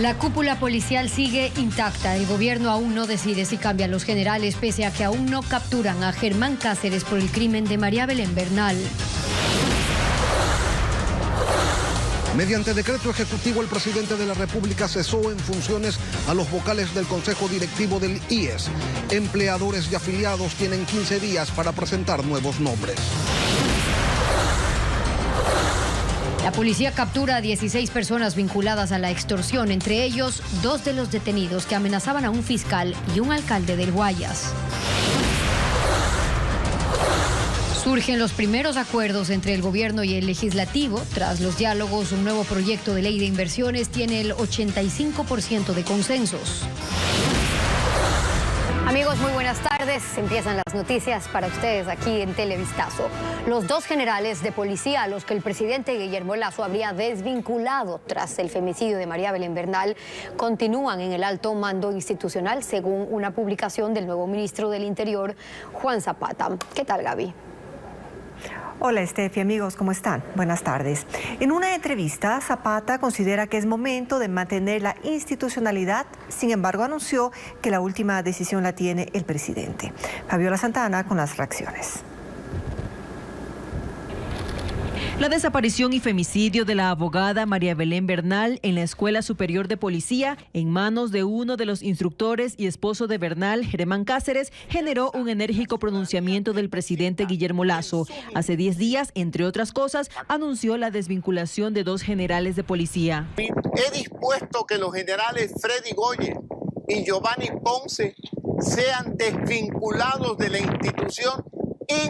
La cúpula policial sigue intacta. El gobierno aún no decide si cambian los generales, pese a que aún no capturan a Germán Cáceres por el crimen de María Belén Bernal. Mediante decreto ejecutivo, el presidente de la República cesó en funciones a los vocales del Consejo Directivo del IES. Empleadores y afiliados tienen 15 días para presentar nuevos nombres. La policía captura a 16 personas vinculadas a la extorsión, entre ellos 2 de los detenidos que amenazaban a un fiscal y un alcalde del Guayas. Surgen los primeros acuerdos entre el gobierno y el legislativo. Tras los diálogos, un nuevo proyecto de ley de inversiones tiene el 85% de consensos. Amigos, muy buenas tardes. Empiezan las noticias para ustedes aquí en Televistazo. Los 2 generales de policía a los que el presidente Guillermo Lasso habría desvinculado tras el femicidio de María Belén Bernal continúan en el alto mando institucional, según una publicación del nuevo ministro del Interior, Juan Zapata. ¿Qué tal, Gaby? Hola, Estefi, amigos, ¿cómo están? Buenas tardes. En una entrevista, Zapata considera que es momento de mantener la institucionalidad, sin embargo, anunció que la última decisión la tiene el presidente. Fabiola Santana con las reacciones. La desaparición y femicidio de la abogada María Belén Bernal en la Escuela Superior de Policía, en manos de uno de los instructores y esposo de Bernal, Germán Cáceres, generó un enérgico pronunciamiento del presidente Guillermo Lasso. Hace 10 días, entre otras cosas, anunció la desvinculación de 2 generales de policía. He dispuesto que los generales Freddy Goyes y Giovanni Ponce sean desvinculados de la institución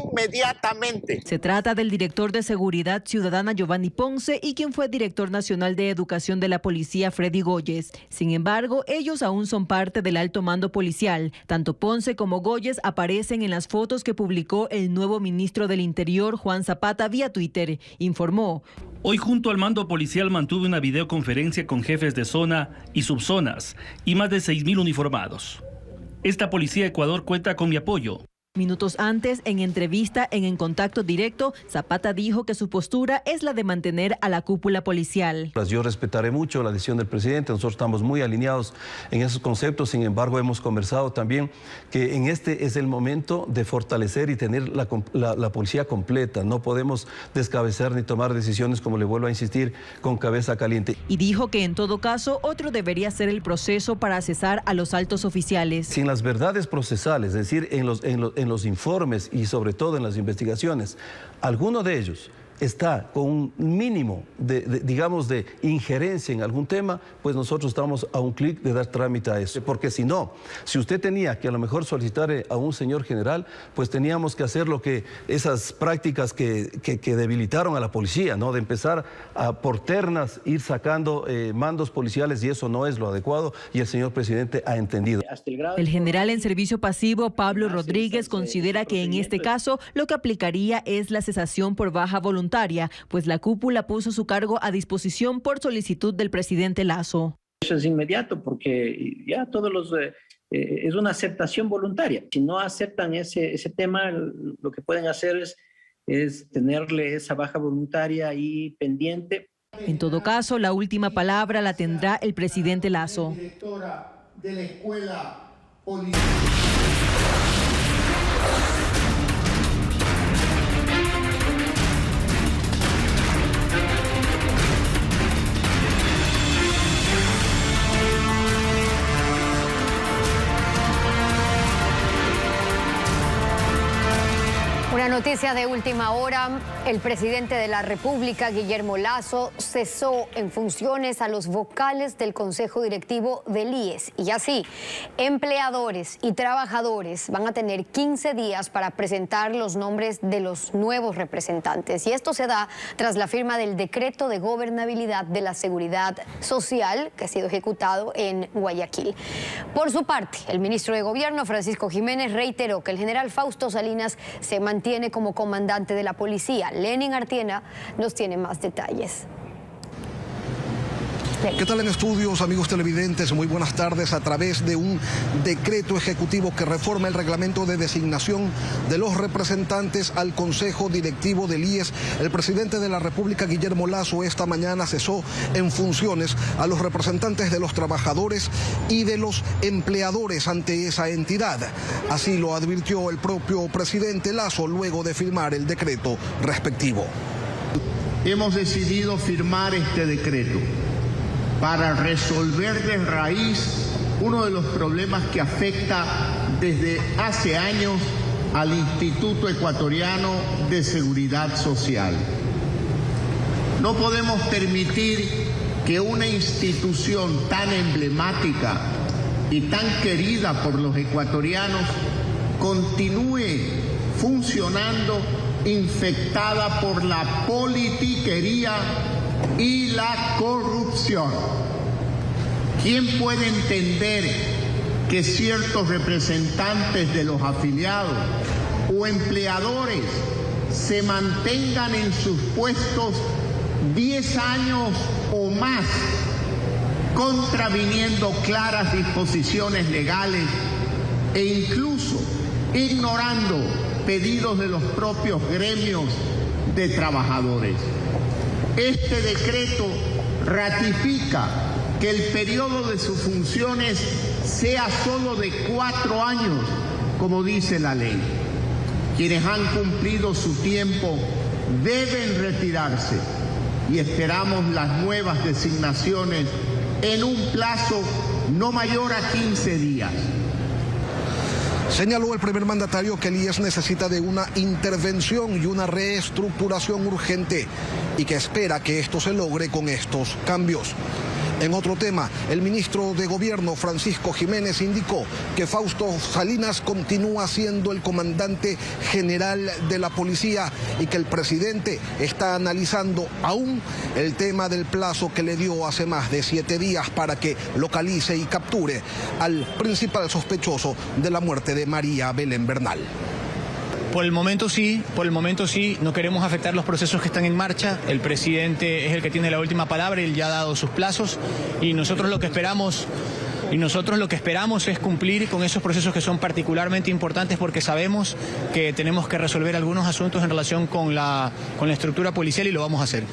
inmediatamente. Se trata del director de Seguridad Ciudadana Giovanni Ponce y quien fue director nacional de Educación de la Policía Freddy Goyes. Sin embargo, ellos aún son parte del alto mando policial. Tanto Ponce como Goyes aparecen en las fotos que publicó el nuevo ministro del Interior, Juan Zapata, vía Twitter. Informó: hoy junto al mando policial mantuve una videoconferencia con jefes de zona y subzonas y más de 6.000 uniformados. Esta Policía de Ecuador cuenta con mi apoyo. Minutos antes, en entrevista En Contacto Directo, Zapata dijo que su postura es la de mantener a la cúpula policial. Yo respetaré mucho la decisión del presidente, nosotros estamos muy alineados en esos conceptos, sin embargo hemos conversado también que en este es el momento de fortalecer y tener la policía completa. No podemos descabezar ni tomar decisiones, como le vuelvo a insistir, con cabeza caliente. Y dijo que en todo caso otro debería ser el proceso para cesar a los altos oficiales. Sin las verdades procesales, es decir, en los informes y sobre todo en las investigaciones, alguno de ellos está con un mínimo de injerencia en algún tema, pues nosotros estamos a un clic de dar trámite a eso. Porque si no, si usted tenía que a lo mejor solicitar a un señor general, pues teníamos que hacer lo que esas prácticas que debilitaron a la policía, ¿no? De empezar por ternas ir sacando mandos policiales, y eso no es lo adecuado, y el señor presidente ha entendido. El general en servicio pasivo, Pablo Rodríguez, considera que en este caso lo que aplicaría es la cesación por baja voluntad, pues la cúpula puso su cargo a disposición por solicitud del presidente Lasso. Eso es inmediato porque ya todos los... es una aceptación voluntaria. Si no aceptan ese tema, lo que pueden hacer es tenerle esa baja voluntaria ahí pendiente. En todo caso, la última palabra la tendrá el presidente Lasso. Directora de la Escuela Policial. Una noticia de última hora: el presidente de la República, Guillermo Lasso, cesó en funciones a los vocales del Consejo Directivo del IES. Y así, empleadores y trabajadores van a tener 15 días para presentar los nombres de los nuevos representantes. Y esto se da tras la firma del decreto de gobernabilidad de la Seguridad Social, que ha sido ejecutado en Guayaquil. Por su parte, el ministro de Gobierno, Francisco Jiménez, reiteró que el general Fausto Salinas se mantiene como comandante de la policía. Lenin Artiena nos tiene más detalles. ¿Qué tal en estudios, amigos televidentes? Muy buenas tardes. A través de un decreto ejecutivo que reforma el reglamento de designación de los representantes al Consejo Directivo del IES, el presidente de la República, Guillermo Lasso, esta mañana cesó en funciones a los representantes de los trabajadores y de los empleadores ante esa entidad. Así lo advirtió el propio presidente Lasso luego de firmar el decreto respectivo. Hemos decidido firmar este decreto para resolver de raíz uno de los problemas que afecta desde hace años al Instituto Ecuatoriano de Seguridad Social. No podemos permitir que una institución tan emblemática y tan querida por los ecuatorianos continúe funcionando infectada por la politiquería y la corrupción. ¿Quién puede entender que ciertos representantes de los afiliados o empleadores se mantengan en sus puestos 10 años o más, contraviniendo claras disposiciones legales e incluso ignorando pedidos de los propios gremios de trabajadores? Este decreto ratifica que el periodo de sus funciones sea solo de 4 años, como dice la ley. Quienes han cumplido su tiempo deben retirarse y esperamos las nuevas designaciones en un plazo no mayor a 15 días. Señaló el primer mandatario que el IES necesita de una intervención y una reestructuración urgente y que espera que esto se logre con estos cambios. En otro tema, el ministro de Gobierno, Francisco Jiménez, indicó que Fausto Salinas continúa siendo el comandante general de la policía y que el presidente está analizando aún el tema del plazo que le dio hace más de 7 días para que localice y capture al principal sospechoso de la muerte de María Belén Bernal. Por el momento sí, no queremos afectar los procesos que están en marcha. El presidente es el que tiene la última palabra, él ya ha dado sus plazos y nosotros lo que esperamos es cumplir con esos procesos que son particularmente importantes porque sabemos que tenemos que resolver algunos asuntos en relación con la estructura policial y lo vamos a hacer.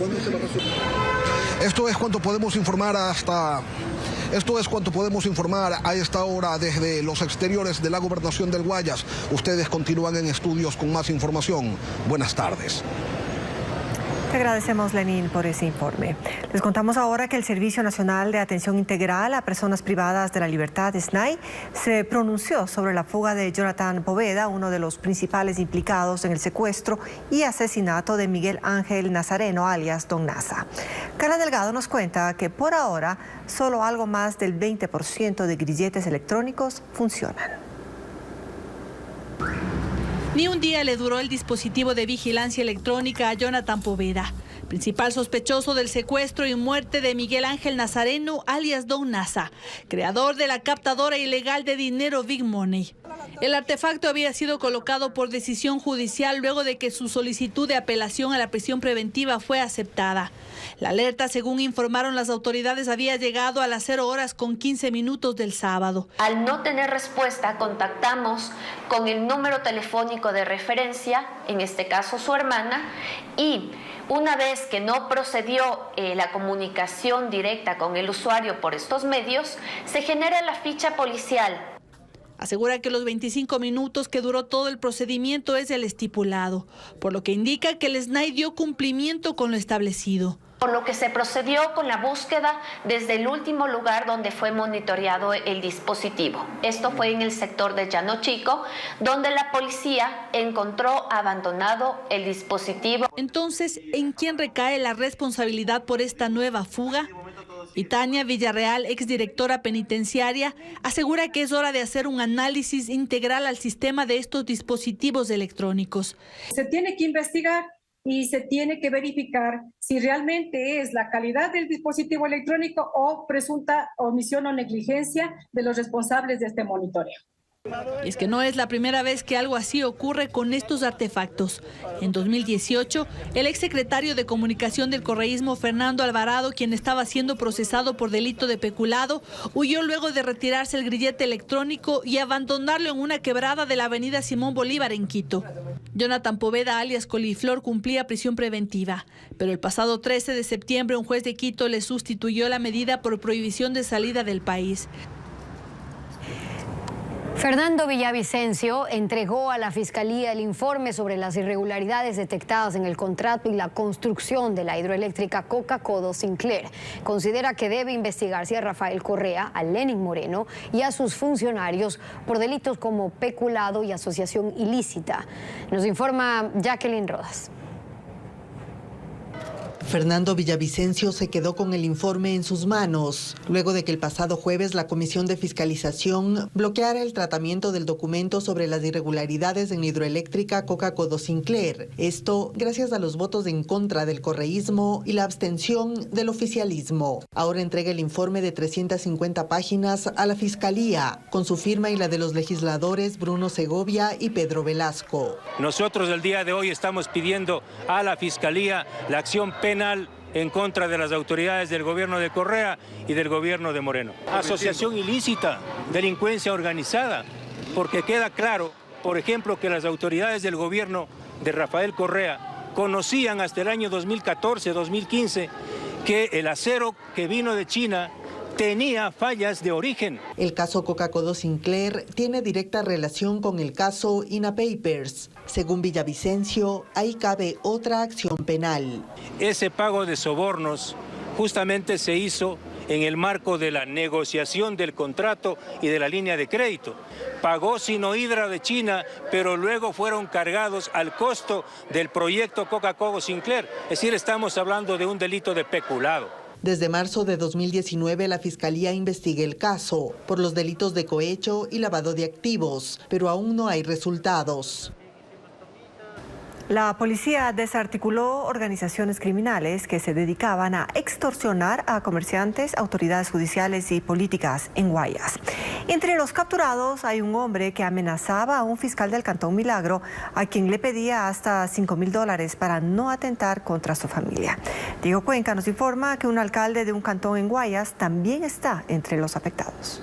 Esto es cuanto podemos informar a esta hora desde los exteriores de la Gobernación del Guayas. Ustedes continúan en estudios con más información. Buenas tardes. Te agradecemos, Lenín, por ese informe. Les contamos ahora que el Servicio Nacional de Atención Integral a Personas Privadas de la Libertad, SNAI, se pronunció sobre la fuga de Jonathan Poveda, uno de los principales implicados en el secuestro y asesinato de Miguel Ángel Nazareno, alias Don Nasa. Carla Delgado nos cuenta que por ahora solo algo más del 20% de grilletes electrónicos funcionan. Ni un día le duró el dispositivo de vigilancia electrónica a Jonathan Poveda, principal sospechoso del secuestro y muerte de Miguel Ángel Nazareno, alias Don Nasa, creador de la captadora ilegal de dinero Big Money. El artefacto había sido colocado por decisión judicial luego de que su solicitud de apelación a la prisión preventiva fue aceptada. La alerta, según informaron las autoridades, había llegado a las 0:15 del sábado. Al no tener respuesta, contactamos con el número telefónico de referencia, en este caso su hermana, y una vez que no procedió la comunicación directa con el usuario por estos medios, se genera la ficha policial. Asegura que los 25 minutos que duró todo el procedimiento es el estipulado, por lo que indica que el SNAI dio cumplimiento con lo establecido. Por lo que se procedió con la búsqueda desde el último lugar donde fue monitoreado el dispositivo. Esto fue en el sector de Llano Chico, donde la policía encontró abandonado el dispositivo. Entonces, ¿en quién recae la responsabilidad por esta nueva fuga? Y Tania Villarreal, exdirectora penitenciaria, asegura que es hora de hacer un análisis integral al sistema de estos dispositivos electrónicos. Se tiene que investigar y se tiene que verificar si realmente es la calidad del dispositivo electrónico o presunta omisión o negligencia de los responsables de este monitoreo. Y es que no es la primera vez que algo así ocurre con estos artefactos. En 2018, el exsecretario de Comunicación del correísmo, Fernando Alvarado, quien estaba siendo procesado por delito de peculado, huyó luego de retirarse el grillete electrónico y abandonarlo en una quebrada de la avenida Simón Bolívar en Quito. Jonathan Poveda, alias Coliflor, cumplía prisión preventiva, pero el pasado 13 de septiembre un juez de Quito le sustituyó la medida por prohibición de salida del país. Fernando Villavicencio entregó a la Fiscalía el informe sobre las irregularidades detectadas en el contrato y la construcción de la hidroeléctrica Coca-Codo Sinclair. Considera que debe investigarse a Rafael Correa, a Lenin Moreno y a sus funcionarios por delitos como peculado y asociación ilícita. Nos informa Jacqueline Rodas. Fernando Villavicencio se quedó con el informe en sus manos, luego de que el pasado jueves la Comisión de Fiscalización bloqueara el tratamiento del documento sobre las irregularidades en la hidroeléctrica Coca-Codo Sinclair. Esto gracias a los votos en contra del correísmo y la abstención del oficialismo. Ahora entrega el informe de 350 páginas a la Fiscalía, con su firma y la de los legisladores Bruno Segovia y Pedro Velasco. Nosotros el día de hoy estamos pidiendo a la Fiscalía la acción penal en contra de las autoridades del gobierno de Correa y del gobierno de Moreno. Asociación ilícita, delincuencia organizada, porque queda claro, por ejemplo, que las autoridades del gobierno de Rafael Correa conocían hasta el año 2014-2015 que el acero que vino de China tenía fallas de origen. El caso Coca-Codo Sinclair tiene directa relación con el caso INA Papers. Según Villavicencio, ahí cabe otra acción penal. Ese pago de sobornos justamente se hizo en el marco de la negociación del contrato y de la línea de crédito. Pagó Sinohydra de China, pero luego fueron cargados al costo del proyecto Coca-Codo Sinclair. Es decir, estamos hablando de un delito de peculado. Desde marzo de 2019, la Fiscalía investiga el caso por los delitos de cohecho y lavado de activos, pero aún no hay resultados. La policía desarticuló organizaciones criminales que se dedicaban a extorsionar a comerciantes, autoridades judiciales y políticas en Guayas. Entre los capturados hay un hombre que amenazaba a un fiscal del Cantón Milagro, a quien le pedía hasta $5,000 para no atentar contra su familia. Diego Cuenca nos informa que un alcalde de un cantón en Guayas también está entre los afectados.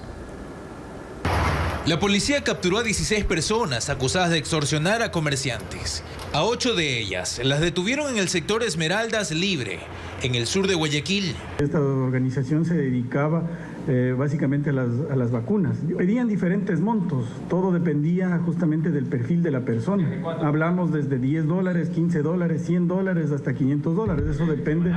La policía capturó a 16 personas acusadas de extorsionar a comerciantes. A 8 de ellas las detuvieron en el sector Esmeraldas Libre, en el sur de Guayaquil. Esta organización se dedicaba básicamente a las vacunas. Pedían diferentes montos, todo dependía justamente del perfil de la persona. Hablamos desde $10, $15, $100, hasta $500. Eso depende.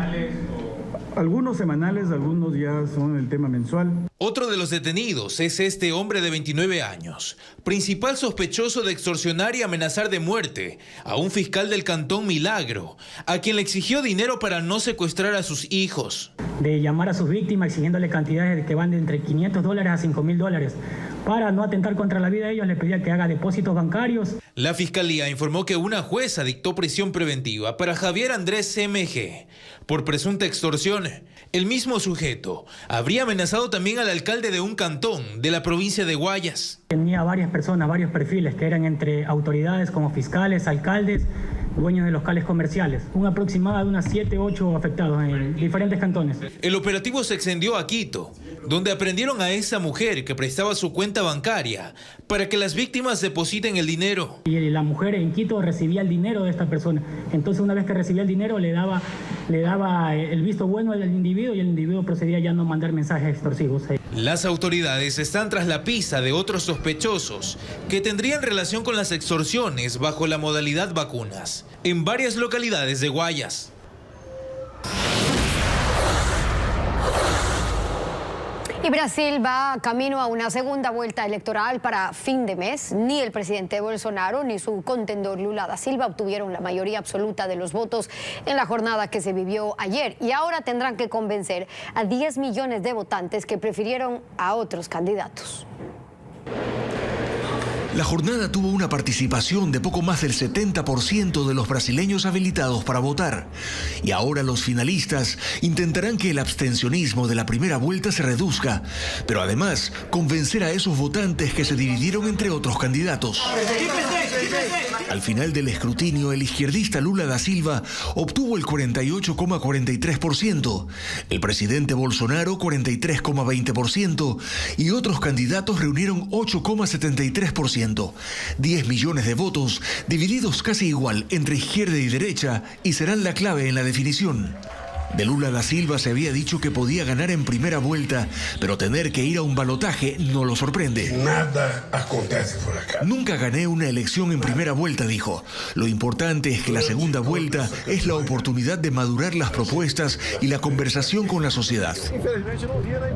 Algunos semanales, algunos ya son el tema mensual. Otro de los detenidos es este hombre de 29 años, principal sospechoso de extorsionar y amenazar de muerte a un fiscal del Cantón Milagro, a quien le exigió dinero para no secuestrar a sus hijos. De llamar a sus víctimas exigiéndole cantidades que van de entre $500 a $5,000. Para no atentar contra la vida de ellos, le pedía que haga depósitos bancarios. La Fiscalía informó que una jueza dictó prisión preventiva para Javier Andrés CMG por presunta extorsión. El mismo sujeto habría amenazado también al alcalde de un cantón de la provincia de Guayas. Tenía varias personas, varios perfiles que eran entre autoridades como fiscales, alcaldes, dueños de locales comerciales. Un aproximado de unas 7 u 8 afectados en diferentes cantones. El operativo se extendió a Quito, donde aprendieron a esa mujer que prestaba su cuenta bancaria para que las víctimas depositen el dinero. Y la mujer en Quito recibía el dinero de esta persona. Entonces, una vez que recibía el dinero, le daba el visto bueno al individuo y el individuo procedía ya a no mandar mensajes extorsivos. Las autoridades están tras la pista de otros sospechosos que tendrían relación con las extorsiones bajo la modalidad vacunas en varias localidades de Guayas. Y Brasil va camino a una segunda vuelta electoral para fin de mes. Ni el presidente Bolsonaro ni su contendor Lula da Silva obtuvieron la mayoría absoluta de los votos en la jornada que se vivió ayer. Y ahora tendrán que convencer a 10 millones de votantes que prefirieron a otros candidatos. La jornada tuvo una participación de poco más del 70% de los brasileños habilitados para votar. Y ahora los finalistas intentarán que el abstencionismo de la primera vuelta se reduzca, pero además convencer a esos votantes que se dividieron entre otros candidatos. Al final del escrutinio, el izquierdista Lula da Silva obtuvo el 48,43%, el presidente Bolsonaro 43,20% y otros candidatos reunieron 8,73%. 10 millones de votos divididos casi igual entre izquierda y derecha y serán la clave en la definición. De Lula da Silva se había dicho que podía ganar en primera vuelta, pero tener que ir a un balotaje no lo sorprende. Nada acontece por acá. Nunca gané una elección en primera vuelta, dijo. Lo importante es que la segunda vuelta es la oportunidad de madurar las propuestas y la conversación con la sociedad.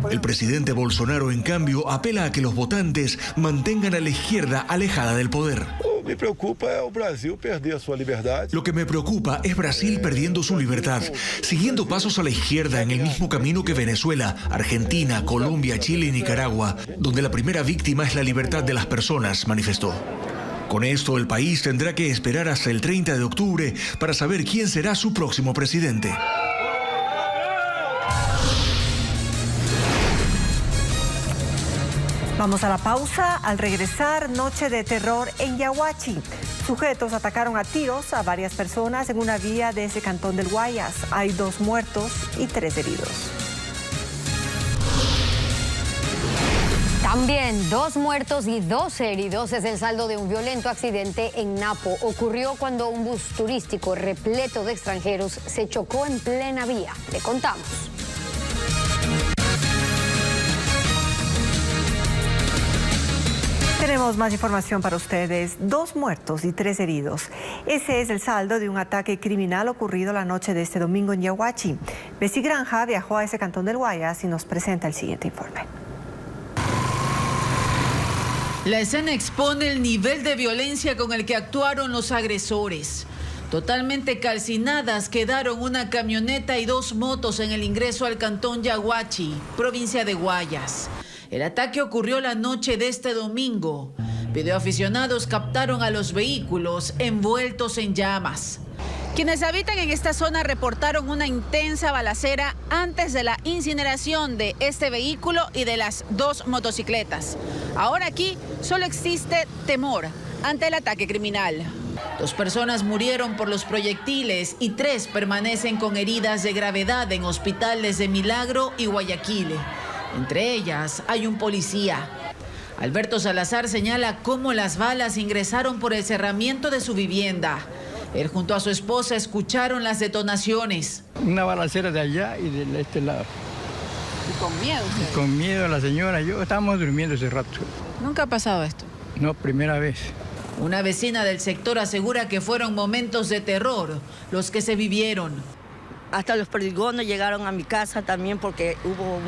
El presidente Bolsonaro, en cambio, apela a que los votantes mantengan a la izquierda alejada del poder. Me preocupa Brasil perder su libertad. Lo que me preocupa es Brasil perdiendo su libertad, siguiendo pasos a la izquierda en el mismo camino que Venezuela, Argentina, Colombia, Chile y Nicaragua, donde la primera víctima es la libertad de las personas, manifestó. Con esto, el país tendrá que esperar hasta el 30 de octubre para saber quién será su próximo presidente. Vamos a la pausa. Al regresar, noche de terror en Yaguachi. Sujetos atacaron a tiros a varias personas en una vía de ese cantón del Guayas. Hay 2 muertos y 3 heridos. También 2 muertos y 12 heridos es el saldo de un violento accidente en Napo. Ocurrió cuando un bus turístico repleto de extranjeros se chocó en plena vía. Le contamos. Tenemos más información para ustedes. 2 muertos y 3 heridos. Ese es el saldo de un ataque criminal ocurrido la noche de este domingo en Yaguachi. Bessie Granja viajó a ese cantón del Guayas y nos presenta el siguiente informe. La escena expone el nivel de violencia con el que actuaron los agresores. Totalmente calcinadas quedaron una camioneta y 2 motos en el ingreso al cantón Yaguachi, provincia de Guayas. El ataque ocurrió la noche de este domingo. Videoaficionados captaron a los vehículos envueltos en llamas. Quienes habitan en esta zona reportaron una intensa balacera antes de la incineración de este vehículo y de las 2 motocicletas. Ahora aquí solo existe temor ante el ataque criminal. 2 personas murieron por los proyectiles y 3 permanecen con heridas de gravedad en hospitales de Milagro y Guayaquil. Entre ellas hay un policía. Alberto Salazar señala cómo las balas ingresaron por el cerramiento de su vivienda. Él junto a su esposa escucharon las detonaciones. Una balacera de allá y de este lado. ¿Y con miedo usted? Con miedo la señora, yo estábamos durmiendo ese rato. ¿Nunca ha pasado esto? No, primera vez. Una vecina del sector asegura que fueron momentos de terror los que se vivieron. Hasta los perdigones llegaron a mi casa también porque hubo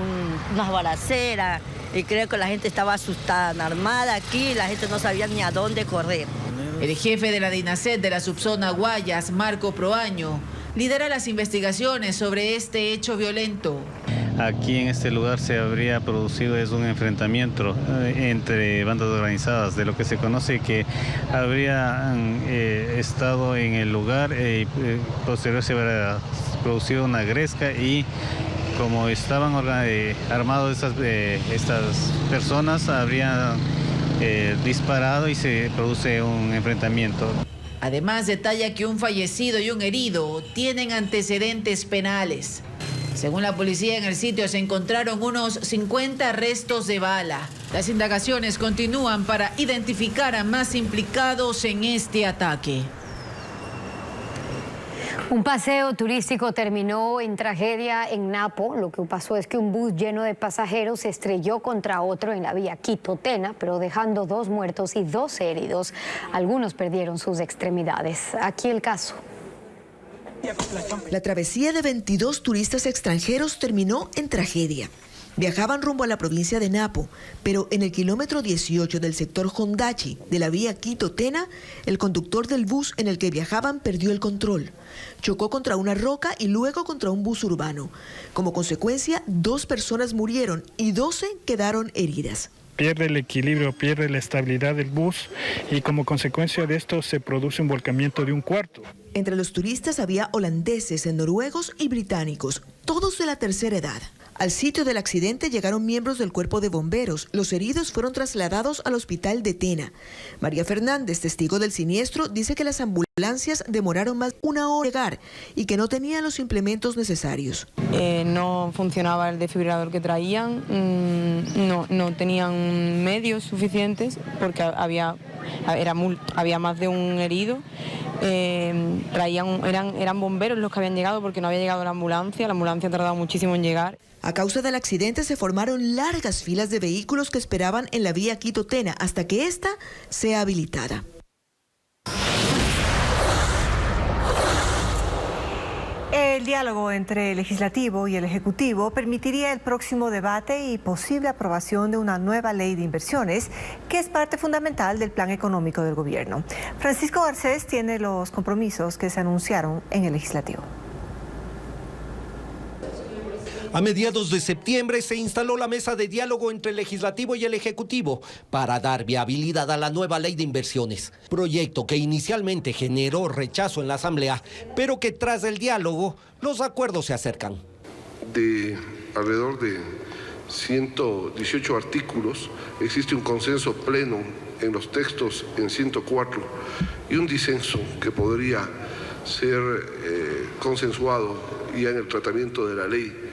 unas balaceras y creo que la gente estaba asustada, armada aquí, la gente no sabía ni a dónde correr. El jefe de la DINASET de la subzona Guayas, Marco Proaño, lidera las investigaciones sobre este hecho violento. Aquí en este lugar se habría producido un enfrentamiento entre bandas organizadas, de lo que se conoce que habrían estado en el lugar y posterior se habría producido una gresca y como estaban armados estas personas habrían disparado y se produce un enfrentamiento. Además detalla que un fallecido y un herido tienen antecedentes penales. Según la policía, en el sitio se encontraron unos 50 restos de bala. Las indagaciones continúan para identificar a más implicados en este ataque. Un paseo turístico terminó en tragedia en Napo. Lo que pasó es que un bus lleno de pasajeros se estrelló contra otro en la vía Quito-Tena, pero dejando 2 muertos y 12 heridos. Algunos perdieron sus extremidades. Aquí el caso. La travesía de 22 turistas extranjeros terminó en tragedia. Viajaban rumbo a la provincia de Napo, pero en el kilómetro 18 del sector Hondachi de la vía Quito-Tena, el conductor del bus en el que viajaban perdió el control. Chocó contra una roca y luego contra un bus urbano. Como consecuencia, 2 personas murieron y 12 quedaron heridas. pierde el equilibrio, pierde la estabilidad del bus y como consecuencia de esto se produce un volcamiento de un cuarto. Entre los turistas había holandeses, noruegos y británicos, todos de la tercera edad. Al sitio del accidente llegaron miembros del cuerpo de bomberos. Los heridos fueron trasladados al hospital de Tena. María Fernández, testigo del siniestro, dice que las ambulancias demoraron más de una hora en llegar y que no tenían los implementos necesarios. No funcionaba el desfibrilador que traían, no tenían medios suficientes porque había más de un herido. Eran bomberos los que habían llegado porque no había llegado la ambulancia ha tardado muchísimo en llegar. A causa del accidente se formaron largas filas de vehículos que esperaban en la vía Quito-Tena hasta que ésta sea habilitada. El diálogo entre el Legislativo y el Ejecutivo permitiría el próximo debate y posible aprobación de una nueva ley de inversiones, que es parte fundamental del plan económico del gobierno. Francisco Garcés tiene los compromisos que se anunciaron en el Legislativo. A mediados de septiembre se instaló la mesa de diálogo entre el Legislativo y el Ejecutivo para dar viabilidad a la nueva ley de inversiones. Proyecto que inicialmente generó rechazo en la Asamblea, pero que tras el diálogo los acuerdos se acercan. De alrededor de 118 artículos, existe un consenso pleno en los textos en 104 y un disenso que podría ser consensuado ya en el tratamiento de la ley.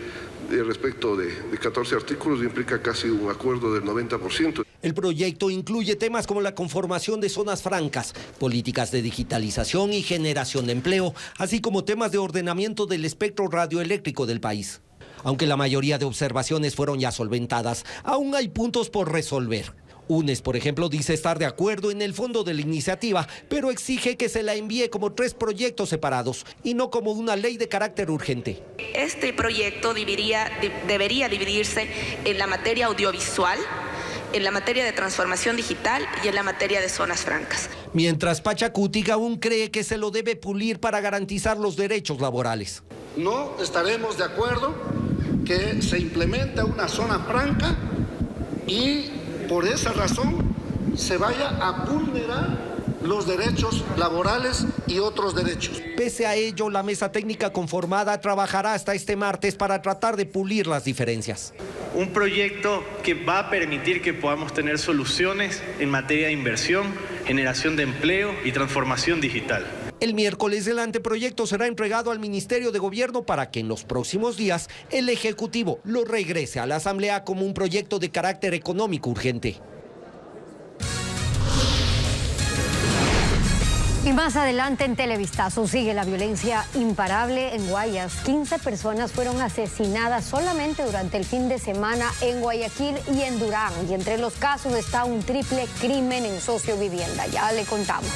Respecto de 14 artículos implica casi un acuerdo del 90%. El proyecto incluye temas como la conformación de zonas francas, políticas de digitalización y generación de empleo, así como temas de ordenamiento del espectro radioeléctrico del país. Aunque la mayoría de observaciones fueron ya solventadas, aún hay puntos por resolver. UNES, por ejemplo, dice estar de acuerdo en el fondo de la iniciativa, pero exige que se la envíe como 3 proyectos separados y no como una ley de carácter urgente. Este proyecto debería dividirse en la materia audiovisual, en la materia de transformación digital y en la materia de zonas francas. Mientras Pachacutic aún cree que se lo debe pulir para garantizar los derechos laborales. No estaremos de acuerdo que se implemente una zona franca y por esa razón se vaya a vulnerar los derechos laborales y otros derechos. Pese a ello, la mesa técnica conformada trabajará hasta este martes para tratar de pulir las diferencias. Un proyecto que va a permitir que podamos tener soluciones en materia de inversión, generación de empleo y transformación digital. El miércoles el anteproyecto será entregado al Ministerio de Gobierno para que en los próximos días el Ejecutivo lo regrese a la Asamblea como un proyecto de carácter económico urgente. Y más adelante en Televistazo sigue la violencia imparable en Guayas. 15 personas fueron asesinadas solamente durante el fin de semana en Guayaquil y en Durán. Y entre los casos está un triple crimen en sociovivienda. Ya le contamos.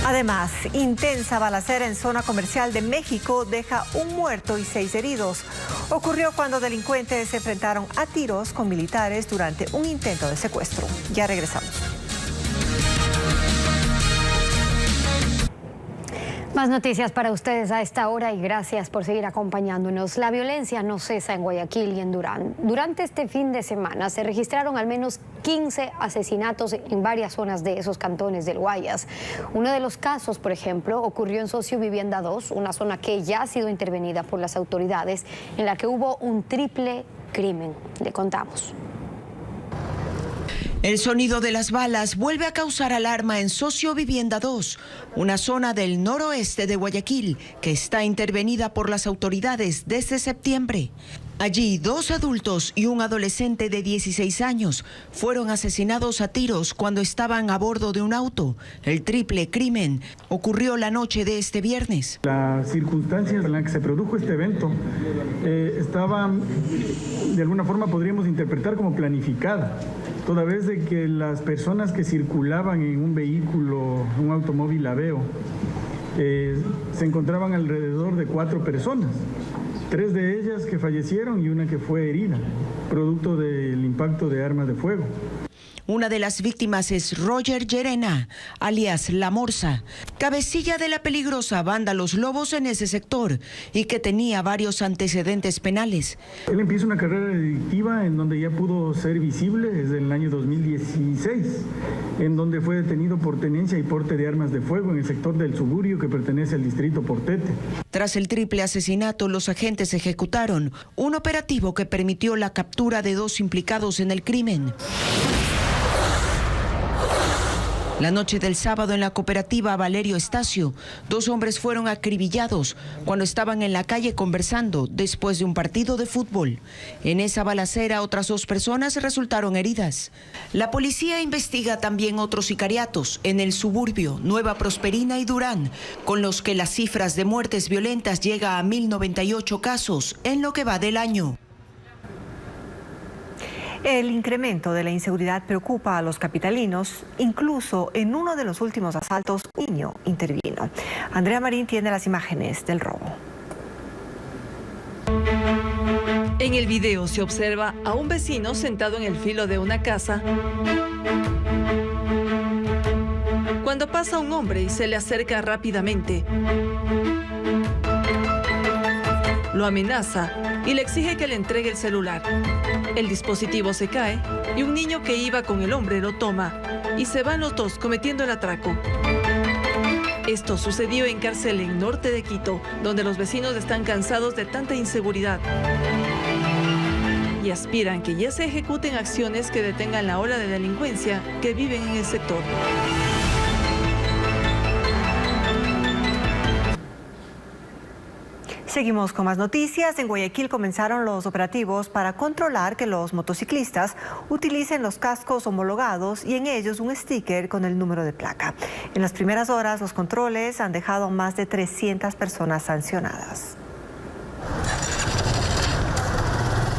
Además, intensa balacera en zona comercial de México deja un muerto y 6 heridos. Ocurrió cuando delincuentes se enfrentaron a tiros con militares durante un intento de secuestro. Ya regresamos. Más noticias para ustedes a esta hora y gracias por seguir acompañándonos. La violencia no cesa en Guayaquil y en Durán. Durante este fin de semana se registraron al menos 15 asesinatos en varias zonas de esos cantones del Guayas. Uno de los casos, por ejemplo, ocurrió en Sociovivienda 2, una zona que ya ha sido intervenida por las autoridades, en la que hubo un triple crimen. Le contamos. El sonido de las balas vuelve a causar alarma en Sociovivienda 2, una zona del noroeste de Guayaquil que está intervenida por las autoridades desde septiembre. Allí, 2 adultos y un adolescente de 16 años fueron asesinados a tiros cuando estaban a bordo de un auto. El triple crimen ocurrió la noche de este viernes. Las circunstancias en las que se produjo este evento estaban, de alguna forma podríamos interpretar como planificada, toda vez de que las personas que circulaban en un vehículo, un automóvil Aveo, se encontraban alrededor de 4 personas. 3 de ellas que fallecieron y una que fue herida, producto del impacto de armas de fuego. Una de las víctimas es Roger Llerena, alias La Morsa, cabecilla de la peligrosa banda Los Lobos en ese sector y que tenía varios antecedentes penales. Él empieza una carrera delictiva en donde ya pudo ser visible desde el año 2016, en donde fue detenido por tenencia y porte de armas de fuego en el sector del Suburbio que pertenece al distrito Portete. Tras el triple asesinato, los agentes ejecutaron un operativo que permitió la captura de 2 implicados en el crimen. La noche del sábado en la cooperativa Valerio Estacio, 2 hombres fueron acribillados cuando estaban en la calle conversando después de un partido de fútbol. En esa balacera otras 2 personas resultaron heridas. La policía investiga también otros sicariatos en el Suburbio, Nueva Prosperina y Durán, con los que las cifras de muertes violentas llega a 1098 casos en lo que va del año. El incremento de la inseguridad preocupa a los capitalinos. Incluso en uno de los últimos asaltos, un niño intervino. Andrea Marín tiene las imágenes del robo. En el video se observa a un vecino sentado en el filo de una casa cuando pasa un hombre y se le acerca rápidamente. Lo amenaza y le exige que le entregue el celular. El dispositivo se cae y un niño que iba con el hombre lo toma y se van los 2 cometiendo el atraco. Esto sucedió en Carcelén, norte de Quito, donde los vecinos están cansados de tanta inseguridad y aspiran que ya se ejecuten acciones que detengan la ola de delincuencia que viven en el sector. Seguimos con más noticias. En Guayaquil comenzaron los operativos para controlar que los motociclistas utilicen los cascos homologados y en ellos un sticker con el número de placa. En las primeras horas, los controles han dejado más de 300 personas sancionadas.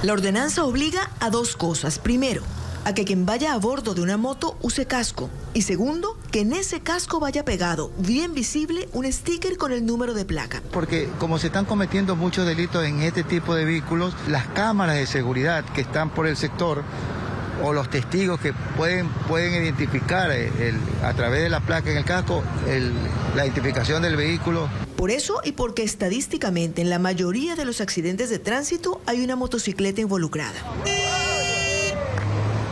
La ordenanza obliga a 2 cosas. Primero, a que quien vaya a bordo de una moto use casco. Y segundo, que en ese casco vaya pegado, bien visible, un sticker con el número de placa. Porque como se están cometiendo muchos delitos en este tipo de vehículos, las cámaras de seguridad que están por el sector o los testigos que pueden identificar a través de la placa en el casco, la identificación del vehículo. Por eso y porque estadísticamente en la mayoría de los accidentes de tránsito hay una motocicleta involucrada.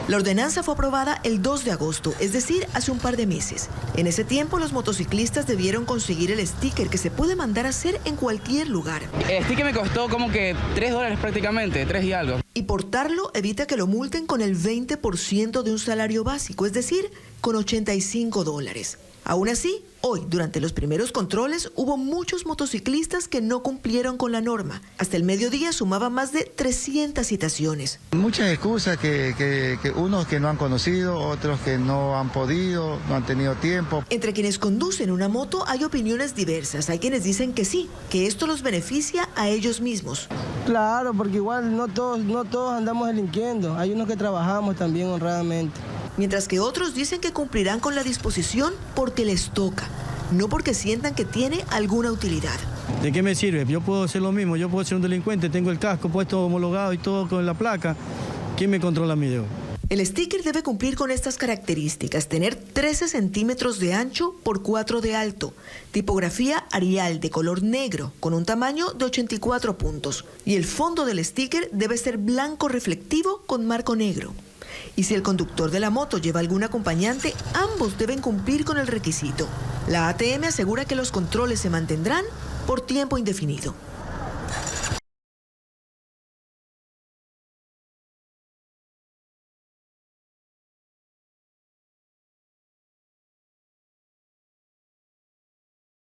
La ordenanza fue aprobada el 2 de agosto, es decir, hace un par de meses. En ese tiempo, los motociclistas debieron conseguir el sticker que se puede mandar a hacer en cualquier lugar. El sticker me costó como que $3 prácticamente, 3 y algo. Y portarlo evita que lo multen con el 20% de un salario básico, es decir, con $85. Aún así, hoy, durante los primeros controles, hubo muchos motociclistas que no cumplieron con la norma. Hasta el mediodía sumaban más de 300 citaciones. Muchas excusas que unos que no han conocido, otros que no han podido, no han tenido tiempo. Entre quienes conducen una moto hay opiniones diversas. Hay quienes dicen que sí, que esto los beneficia a ellos mismos. Claro, porque igual no todos andamos delinquiendo. Hay unos que trabajamos también honradamente. Mientras que otros dicen que cumplirán con la disposición porque les toca, no porque sientan que tiene alguna utilidad. ¿De qué me sirve? Yo puedo hacer lo mismo, yo puedo ser un delincuente, tengo el casco puesto homologado y todo con la placa. ¿Quién me controla a mí? El sticker debe cumplir con estas características: tener 13 centímetros de ancho por 4 de alto, tipografía Arial de color negro con un tamaño de 84 puntos y el fondo del sticker debe ser blanco reflectivo con marco negro. Y si el conductor de la moto lleva algún acompañante, ambos deben cumplir con el requisito. La ATM asegura que los controles se mantendrán por tiempo indefinido.